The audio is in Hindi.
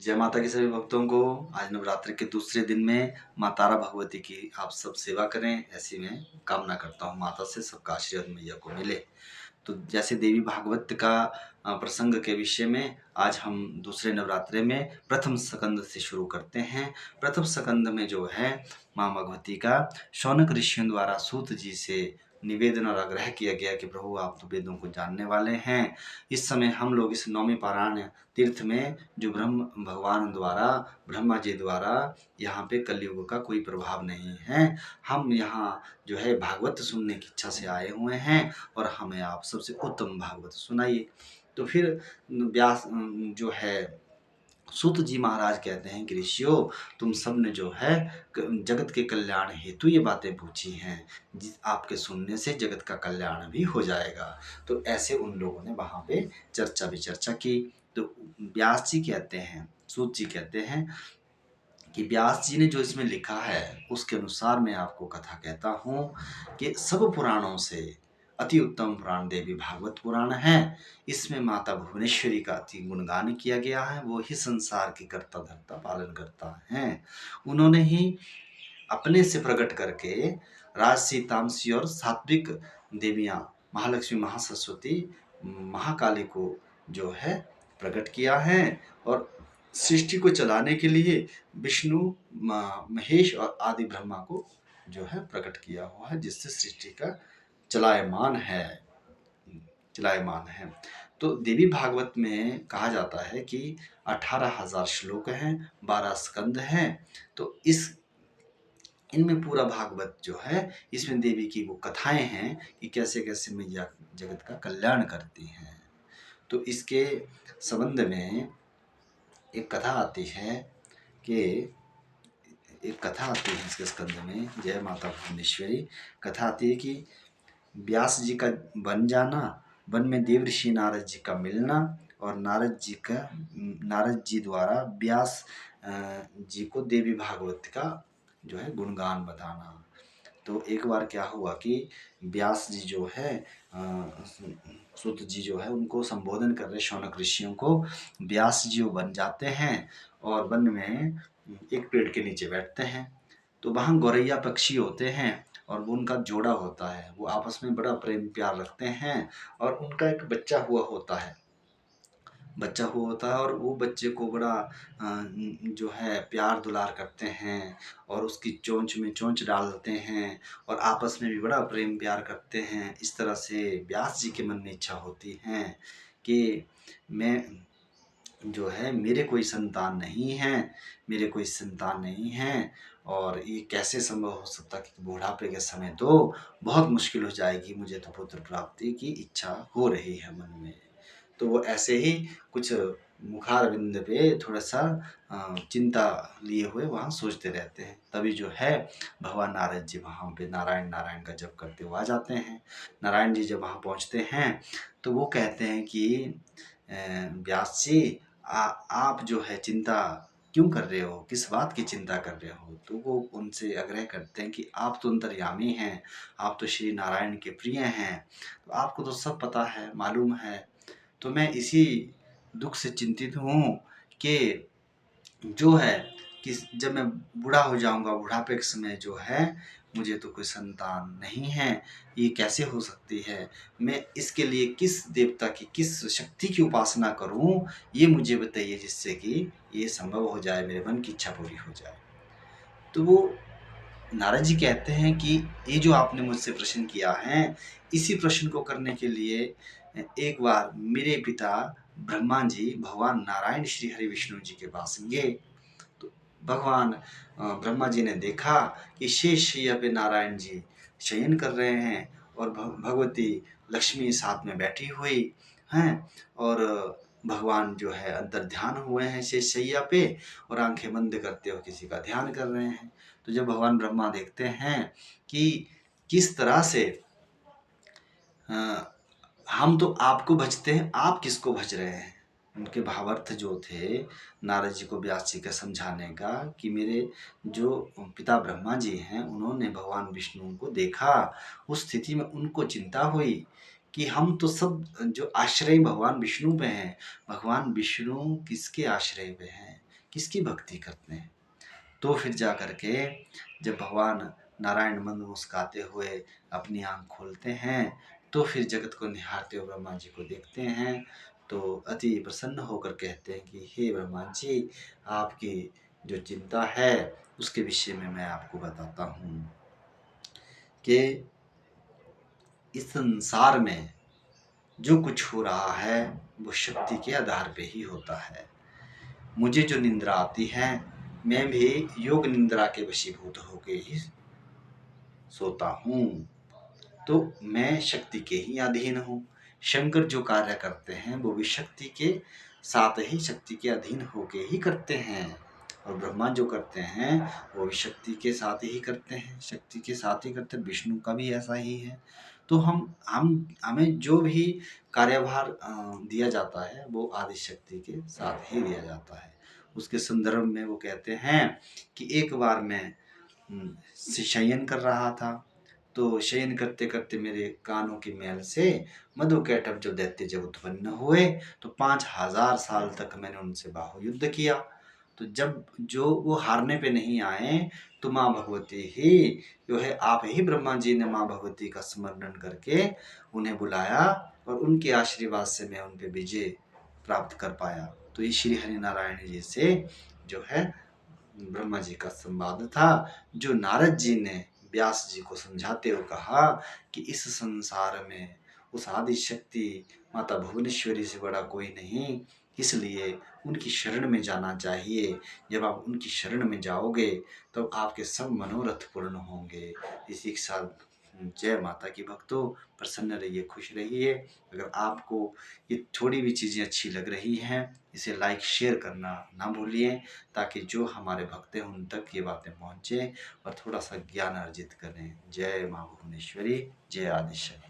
जय माता की सभी भक्तों को। आज नवरात्र के दूसरे दिन में माँ तारा भगवती की आप सब सेवा करें, ऐसी मैं कामना करता हूँ। माता से सबका आशीर्वाद मैया को मिले। तो जैसे देवी भागवत का प्रसंग के विषय में आज हम दूसरे नवरात्रे में प्रथम स्कंद से शुरू करते हैं। प्रथम स्कंद में जो है माँ भगवती का शौनक ऋषियों द्वारा सूत जी से निवेदन और आग्रह किया गया कि प्रभु आप तो वेदों को जानने वाले हैं। इस समय हम लोग इस नौमी पारायण तीर्थ में जो ब्रह्म भगवान द्वारा ब्रह्मा जी द्वारा यहाँ पे कलयुग का कोई प्रभाव नहीं है। हम यहाँ जो है भागवत सुनने की इच्छा से आए हुए हैं और हमें आप सबसे उत्तम भागवत सुनाइए। तो फिर व्यास जो है सूत जी महाराज कहते हैं कि ऋषियों, तुम सब ने जो है जगत के कल्याण हेतु ये बातें पूछी हैं, जिस आपके सुनने से जगत का कल्याण भी हो जाएगा। तो ऐसे उन लोगों ने वहाँ पे चर्चा विचर्चा की। तो व्यास जी कहते हैं, सूत जी कहते हैं कि व्यास जी ने जो इसमें लिखा है उसके अनुसार मैं आपको कथा कहता हूँ कि सब पुराणों से अति उत्तम पुराण देवी भागवत पुराण है। इसमें माता भुवनेश्वरी का अति गुणगान किया गया है। वो ही संसार की कर्ता धर्ता पालन करता है। उन्होंने ही अपने से प्रकट करके राजसी तामसी और सात्विक देवियाँ महालक्ष्मी महासरस्वती महाकाली को जो है प्रकट किया है। और सृष्टि को चलाने के लिए विष्णु महेश और आदि ब्रह्मा को जो है प्रकट किया हुआ है, जिससे सृष्टि का चलायमान है चलायमान है। तो देवी भागवत में कहा जाता है कि 18,000 श्लोक हैं, 12 स्कंद हैं। तो इनमें पूरा भागवत जो है, इसमें देवी की वो कथाएं हैं कि कैसे कैसे मैया जगत का कल्याण करती हैं। तो इसके संबंध में एक कथा आती है कि इसके स्कंद में जय माता भुवनेश्वरी कथा आती है कि व्यास जी का वन जाना, वन में देव ऋषि नारद जी का मिलना और नारद जी द्वारा व्यास जी को देवी भागवत का जो है गुणगान बताना। तो एक बार क्या हुआ कि व्यास जी जो है सूत जी जो है उनको संबोधन कर रहे शौनक ऋषियों को। व्यास जी वो बन जाते हैं और वन में एक पेड़ के नीचे बैठते हैं। तो वहाँ गौरैया पक्षी होते हैं और वो उनका जोड़ा होता है। वो आपस में बड़ा प्रेम प्यार रखते हैं और उनका एक बच्चा हुआ होता है और वो बच्चे को बड़ा जो है प्यार दुलार करते हैं और उसकी चोंच में चोंच डालते हैं और आपस में भी बड़ा प्रेम प्यार करते हैं। इस तरह से व्यास जी के मन में इच्छा होती है कि मैं जो है मेरे कोई संतान नहीं है और ये कैसे संभव हो सकता कि बुढ़ापे के समय तो बहुत मुश्किल हो जाएगी, मुझे तो पुत्र प्राप्ति की इच्छा हो रही है मन में। तो वो ऐसे ही कुछ मुखारविंद पे थोड़ा-सा चिंता लिए हुए वहाँ सोचते रहते हैं। तभी जो है भगवान नारद जी वहाँ पे नारायण नारायण का जप करते हुए आ जाते हैं। नारायण जी जब वहाँ पहुँचते हैं तो वो कहते हैं कि व्यास जी, आप जो है चिंता क्यों कर रहे हो? किस बात की चिंता कर रहे हो? तो वो उनसे आग्रह करते हैं कि आप तो अंतर्यामी हैं, आप तो श्री नारायण के प्रिय हैं, तो आपको तो सब पता है, मालूम है। तो मैं इसी दुख से चिंतित हूँ कि जो है कि जब मैं बूढ़ा हो जाऊँगा, बुढ़ापे के समय जो है मुझे तो कोई संतान नहीं है, ये कैसे हो सकती है? मैं इसके लिए किस देवता की, किस शक्ति की उपासना करूँ, ये मुझे बताइए जिससे कि ये संभव हो जाए, मेरे मन की इच्छा पूरी हो जाए। तो वो नारद जी कहते हैं कि ये जो आपने मुझसे प्रश्न किया है, इसी प्रश्न को करने के लिए एक बार मेरे पिता ब्रह्मा जी भगवान नारायण श्री हरि विष्णु जी के पास गए। तो भगवान ब्रह्मा जी ने देखा कि शेष शैया पे नारायण जी शयन कर रहे हैं और भगवती लक्ष्मी साथ में बैठी हुई हैं और भगवान जो है अंतर ध्यान हुए हैं शेष शैया पे और आंखें बंद करते हुए किसी का ध्यान कर रहे हैं। तो जब भगवान ब्रह्मा देखते हैं कि किस तरह से अ, हम तो आपको भजते हैं, आप किसको भज रहे हैं? उनके भावार्थ जो थे नारद जी को व्यास जी का समझाने का कि मेरे जो पिता ब्रह्मा जी हैं उन्होंने भगवान विष्णु को देखा। उस स्थिति में उनको चिंता हुई कि हम तो सब जो आश्रय भगवान विष्णु पे हैं, भगवान विष्णु किसके आश्रय पे हैं? किसकी भक्ति करते हैं। तो फिर जा कर के जब भगवान नारायण मंद मुस्काते हुए अपनी आँख खोलते हैं, तो फिर जगत को निहारते हुए ब्रह्मा जी को देखते हैं, तो अति प्रसन्न होकर कहते हैं कि हे ब्रह्मा जी, आपकी जो चिंता है उसके विषय में मैं आपको बताता हूँ कि इस संसार में जो कुछ हो रहा है वो शक्ति के आधार पे ही होता है। मुझे जो निंद्रा आती है, मैं भी योग निंद्रा के वशीभूत होके ही सोता हूँ। तो मैं शक्ति के ही अधीन हूँ। शंकर जो कार्य करते हैं वो भी शक्ति के साथ ही, शक्ति के अधीन होके ही करते हैं, और ब्रह्मा जो करते हैं वो भी शक्ति के साथ ही करते हैं, शक्ति के साथ ही करते हैं। विष्णु का भी ऐसा ही है। तो हम हमें जो भी कार्यभार दिया जाता है वो आदि शक्ति के साथ ही दिया जाता है। उसके संदर्भ में वो कहते हैं कि एक बार मैं शयन कर रहा था, तो शयन करते करते मेरे कानों की मैल से मधुकैटभ जो दैत्य जब उत्पन्न हुए, तो 5000 साल तक मैंने उनसे बाहु युद्ध किया। तो जब जो वो हारने पे नहीं आए, तो माँ भगवती ही जो है, आप ही ब्रह्मा जी ने माँ भगवती का स्मरण करके उन्हें बुलाया, और उनके आशीर्वाद से मैं उन पे विजय प्राप्त कर पाया। तो ये श्री हरि नारायण जी से जो है ब्रह्मा जी का संवाद था, जो नारद जी ने व्यास जी को समझाते हुए कहा कि इस संसार में उस आदि शक्ति माता भुवनेश्वरी से बड़ा कोई नहीं, इसलिए उनकी शरण में जाना चाहिए। जब आप उनकी शरण में जाओगे तो आपके सब मनोरथ पूर्ण होंगे। इसी के साथ जय माता की भक्तों, प्रसन्न रहिए, खुश रहिए। अगर आपको ये थोड़ी भी चीज़ें अच्छी लग रही हैं, इसे लाइक शेयर करना ना भूलिए, ताकि जो हमारे भक्त हैं उन तक ये बातें पहुँचे और थोड़ा सा ज्ञान अर्जित करें। जय माँ भुवनेश्वरी, जय आदिशक्ति।